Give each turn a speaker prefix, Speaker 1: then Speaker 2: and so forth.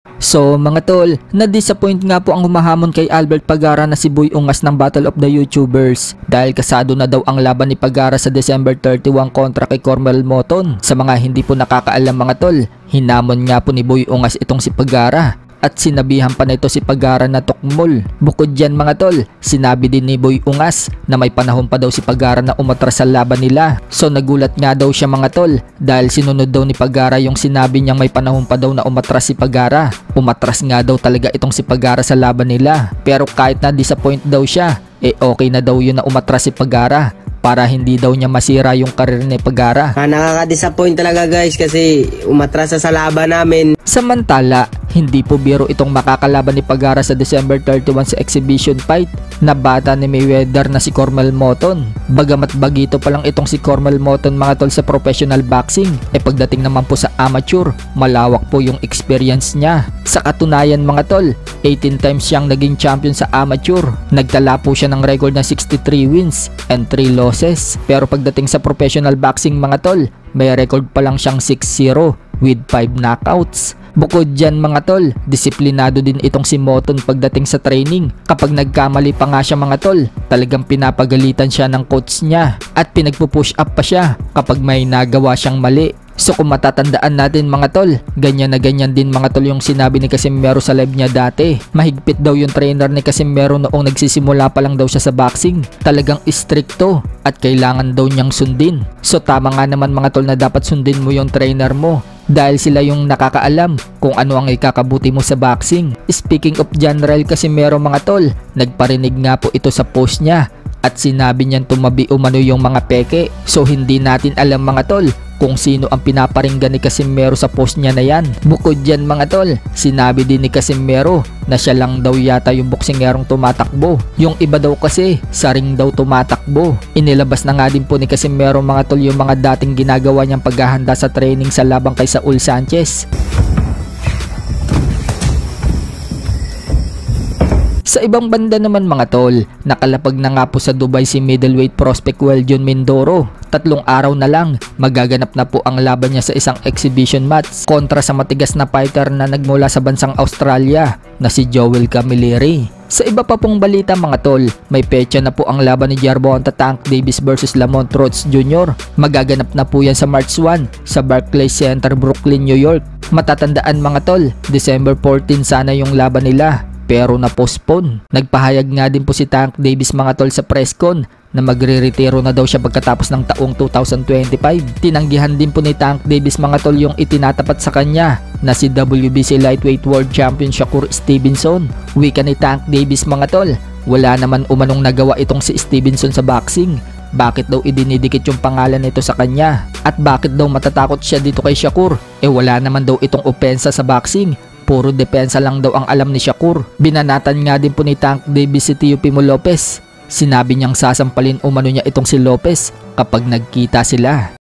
Speaker 1: So mga tol, na-disappoint nga po ang humahamon kay Albert Pagara na si Boy Ungas ng Battle of the YouTubers dahil kasado na daw ang laban ni Pagara sa December 31 kontra kay Cormel Moton. Sa mga hindi po nakakaalam mga tol, hinamon nga po ni Boy Ungas itong si Pagara at sinabihan pa nito si Pagara na tukmol. Bukod dyan mga tol, sinabi din ni Boy Ungas na may panahon pa daw si Pagara na umatras sa laban nila. So nagulat nga daw siya mga tol dahil sinunod daw ni Pagara yung sinabi niyang may panahon pa daw na umatras si Pagara. Umatras nga daw talaga itong si Pagara sa laban nila. Pero kahit na disappoint daw siya, okay na daw yun na umatras si Pagara para hindi daw niya masira yung karir ni Pagara.
Speaker 2: Nakaka-disappoint talaga guys kasi umatras sa laban namin.
Speaker 1: Samantala, hindi po biro itong makakalaban ni Pagara sa December 31 sa exhibition fight na bata ni Mayweather na si Cormel Moton. Bagamat bagito pa lang itong si Cormel Moton mga tol sa professional boxing, pagdating naman po sa amateur, malawak po yung experience niya. Sa katunayan mga tol, 18 times siyang naging champion sa amateur. Nagtala po siya ng record na 63 wins and 3 losses. Pero pagdating sa professional boxing mga tol, may record pa lang siyang 6-0 with 5 knockouts. Bukod dyan mga tol, disiplinado din itong si Moton pagdating sa training. Kapag nagkamali pa nga siya mga tol, talagang pinapagalitan siya ng coach niya at pinagpupush up pa siya kapag may nagawa siyang mali. So kung matatandaan natin mga tol, ganyan na ganyan din mga tol yung sinabi ni Casimero sa live niya dati. Mahigpit daw yung trainer ni Casimero noong nagsisimula pa lang daw siya sa boxing. Talagang istrikto at kailangan daw niyang sundin. So tama nga naman mga tol na dapat sundin mo yung trainer mo dahil sila yung nakakaalam kung ano ang ikakabuti mo sa boxing. Speaking of General Casimero mga tol, nagparinig nga po ito sa post niya at sinabi niyan tumabi umano yung mga peke. So hindi natin alam mga tol kung sino ang pinaparinggan ni Casimero sa post niya na yan. Bukod dyan mga tol, sinabi din ni Casimero na siya lang daw yata yung boksingerong tumatakbo. Yung iba daw kasi, sa ring daw tumatakbo. Inilabas na nga din po ni Casimero mga tol yung mga dating ginagawa niyang paghahanda sa training sa labang kay Saul Sanchez. Sa ibang banda naman mga tol, nakalapag na nga po sa Dubai si middleweight prospect Weljon Mindoro. 3 araw na lang, magaganap na po ang laban niya sa isang exhibition match kontra sa matigas na fighter na nagmula sa bansang Australia na si Joel Camilleri. Sa iba pa pong balita mga tol, may petsa na po ang laban ni Gervonta Tank Davis vs Lamont Rhodes Jr. Magaganap na po yan sa March 1 sa Barclays Center, Brooklyn, New York. Matatandaan mga tol, December 14 sana yung laban nila pero na-postpone. Nagpahayag nga din po si Tank Davis mga tol sa press con na magre-retiro na daw siya pagkatapos ng taong 2025. Tinanggihan din po ni Tank Davis mga tol yung itinatapat sa kanya na si WBC Lightweight World Champion Shakur Stevenson. Wika ni Tank Davis mga tol, wala naman umanong nagawa itong si Stevenson sa boxing. Bakit daw idinidikit yung pangalan nito sa kanya? At bakit daw matatakot siya dito kay Shakur? Wala naman daw itong opensa sa boxing. Puro depensa lang daw ang alam ni Shakur. Binanatan nga din po ni Tank Davis si Teofimo Lopez. Sinabi niyang sasampalin umano niya itong si Lopez kapag nagkita sila.